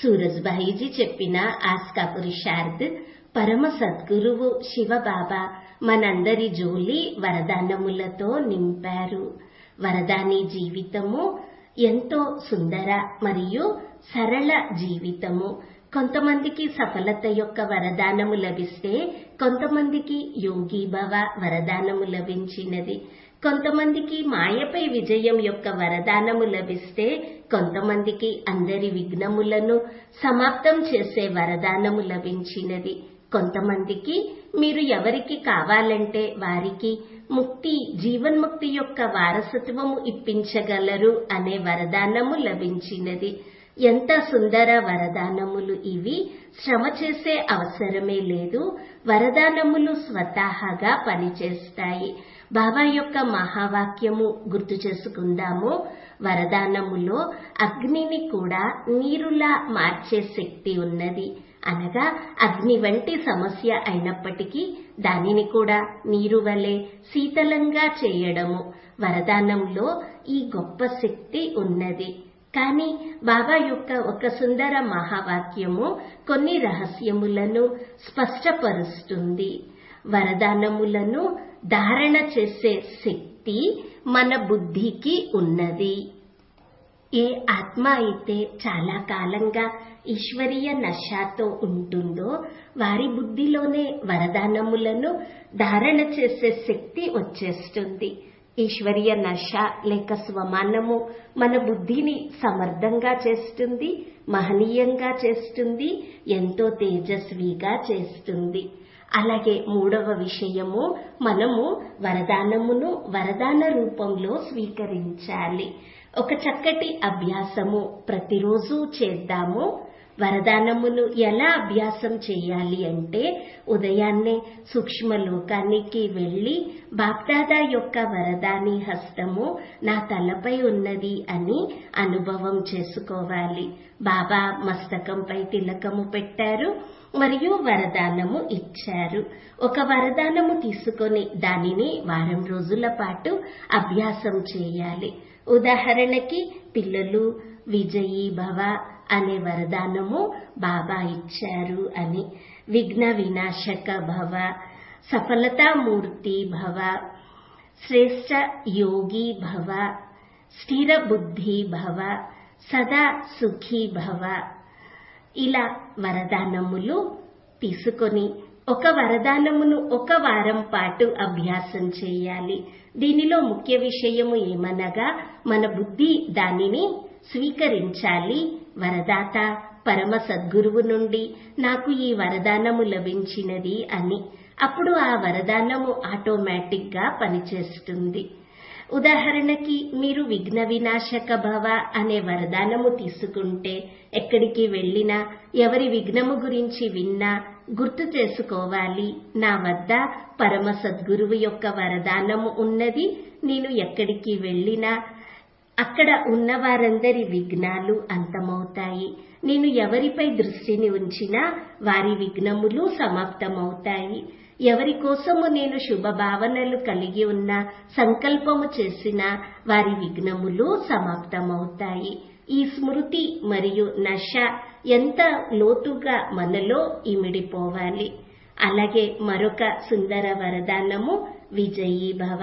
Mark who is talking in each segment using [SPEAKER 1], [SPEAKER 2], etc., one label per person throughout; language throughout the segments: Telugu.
[SPEAKER 1] సూరజ్భాయిజీ చెప్పిన ఆస్కా పురుషార్థ్ పరమ సద్గురువు శివబాబా మనందరి జోలి వరదానములతో నింపారు. వరదాని జీవితము ఎంతో సుందర మరియు సరళ జీవితము. కొంతమందికి సఫలత యొక్క వరదానము లభిస్తే కొంతమందికి యోగీభవ వరదానము లభించినది. కొంతమందికి మాయపై విజయం యొక్క వరదానము లభిస్తే కొంతమందికి అందరి విఘ్నములను సమాప్తం చేసే వరదానము లభించినది. కొంతమందికి మీరు ఎవరికి కావాలంటే వారికి ముక్తి జీవన్ముక్తి యొక్క వారసత్వము ఇప్పించగలరు అనే వరదానము లభించినది. ఎంత సుందర వరదానములు ఇవి! శ్రమ చేసే అవసరమే లేదు. వరదానములు స్వతహాగా పనిచేస్తాయి. బాబా యొక్క మహావాక్యము గుర్తు చేసుకుందాము. వరదానములో అగ్నిని కూడా నీరులా మార్చే శక్తి ఉన్నది. అనగా అగ్ని వంటి సమస్య అయినప్పటికీ దానిని కూడా నీరు వలె శీతలంగా చేయడము. వరదానంలో ఈ గొప్ప శక్తి ఉన్నది. కానీ బాబా యొక్క ఒక సుందర మహావాక్యము కొన్ని రహస్యములను స్పష్టపరుస్తుంది. వరదానములను ధారణ చేసే శక్తి మన బుద్ధికి ఉన్నది. ఏ ఆత్మ అయితే చాలా కాలంగా ఈశ్వరీయ నశాతో ఉంటుందో వారి బుద్ధిలోనే వరదానములను ధారణ చేసే శక్తి వచ్చేస్తుంది. ఈశ్వరీయ నశ లేక స్వమానము మన బుద్ధిని సమర్థంగా చేస్తుంది, మహనీయంగా చేస్తుంది, ఎంతో తేజస్విగా చేస్తుంది. అలాగే మూడవ విషయము, మనము వరదానమును వరదాన రూపంలో స్వీకరించాలి. ఒక చక్కటి అభ్యాసము ప్రతిరోజు చేద్దాము. వరదానమును ఎలా అభ్యాసం చేయాలి అంటే ఉదయాన్నే సూక్ష్మలోకానికి వెళ్లి బాప్దాదా యొక్క వరదాని హస్తము నా తలపై ఉన్నది అని అనుభవం చేసుకోవాలి. బాబా మస్తకంపై తిలకము పెట్టారు మరియు వరదానము ఇచ్చారు. ఒక వరదానము తీసుకొని దానిని వారం రోజుల పాటు అభ్యాసం చేయాలి. ఉదాహరణకి పిల్లలు విజయీ భవ అనే వరదానము బాబా ఇచ్చారు అని, విఘ్న వినాశక భవ, సఫలతామూర్తి భవ, శ్రేష్ఠ యోగి భవ, స్థిర బుద్ధి భవ, సదా సుఖీ భవ. ఇలా వరదానములు తీసుకొని ఒక వరదానమును ఒక వారం పాటు అభ్యాసం చేయాలి. దీనిలో ముఖ్య విషయము ఏమనగా మన బుద్ధి దానిని స్వీకరించాలి. వరదాత పరమ సద్గురువు నుండి నాకు ఈ వరదానము లభించినది అని. అప్పుడు ఆ వరదానము ఆటోమేటిక్ గా పనిచేస్తుంది. ఉదాహరణకి మీరు విఘ్న వినాశక భవ అనే వరదానము తీసుకుంటే ఎక్కడికి వెళ్ళినా ఎవరి విఘ్నము గురించి విన్నా గుర్తు చేసుకోవాలి, నా వద్ద పరమ సద్గురువు యొక్క వరదానము ఉన్నది. నేను ఎక్కడికి వెళ్ళినా అక్కడ ఉన్న వారందరి విఘ్నాలు అంతమవుతాయి. నేను ఎవరిపై దృష్టిని ఉంచినా వారి విఘ్నములు సమాప్తమవుతాయి. ఎవరి కోసము నేను శుభ భావనలు కలిగి ఉన్న సంకల్పము చేసినా వారి విఘ్నములు సమాప్తమవుతాయి. ఈ స్మృతి మరియు నశ ఎంత లోతుగా మనలో ఇమిడిపోవాలి. అలాగే మరొక సుందర వరదానము విజయీ భవ,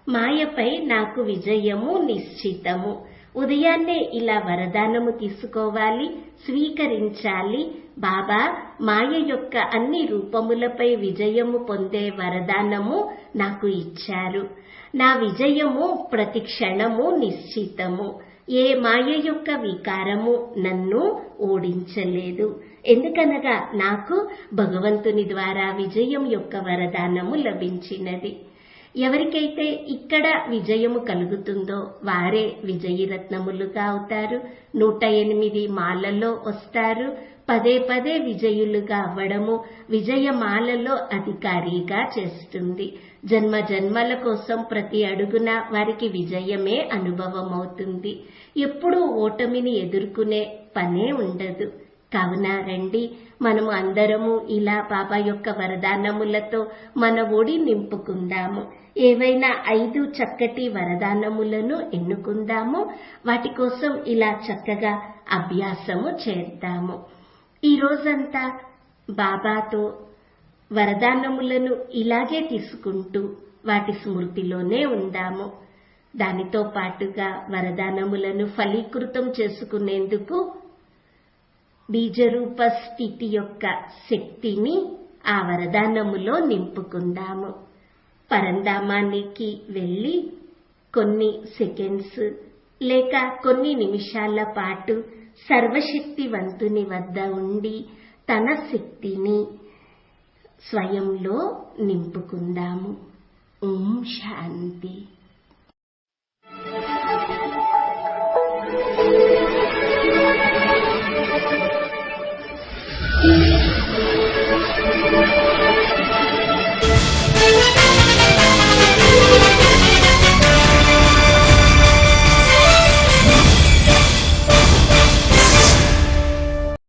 [SPEAKER 1] మాయపై నాకు విజయము నిశ్చితము. ఉదయాన్నే ఇలా వరదానము తీసుకోవాలి, స్వీకరించాలి. బాబా మాయ యొక్క అన్ని రూపములపై విజయము పొందే వరదానము నాకు ఇచ్చారు. నా విజయము ప్రతి క్షణము నిశ్చితము. ఏ మాయ యొక్క వికారము నన్ను ఓడించలేదు. ఎందుకనగా నాకు భగవంతుని ద్వారా విజయం యొక్క వరదానము లభించినది. ఎవరికైతే ఇక్కడ విజయము కలుగుతుందో వారే విజయరత్నములుగా అవుతారు. 108 మాలలో వస్తారు. పదే పదే విజయులుగా అవ్వడము విజయమాలలో అధికారిగా చేస్తుంది. జన్మ జన్మల కోసం ప్రతి అడుగున వారికి విజయమే అనుభవం అవుతుంది. ఎప్పుడూ ఓటమిని ఎదుర్కొనే పనే ఉండదు. కావున రండి, మనము అందరము ఇలా బాబా యొక్క వరదానములతో మన ఒడి నింపుకుందాము. ఏవైనా 5 చక్కటి వరదానములను ఎన్నుకుందాము. వాటి కోసం ఇలా చక్కగా అభ్యాసము చేద్దాము. ఈ రోజంతా బాబాతో వరదానములను ఇలాగే తీసుకుంటూ వాటి స్మృతిలోనే ఉందాము. దానితో పాటుగా వరదానములను ఫలీకృతం చేసుకునేందుకు బీజరూప స్థితి యొక్క శక్తిని ఆ వరదానములో నింపుకుందాము. పరంధామానికి వెళ్ళి కొన్ని సెకండ్స్ లేక కొన్ని నిమిషాల పాటు సర్వశక్తివంతుని వద్ద ఉండి తన శక్తిని స్వయంలో నింపుకుందాము. ఓం శాంతి.
[SPEAKER 2] Thank you.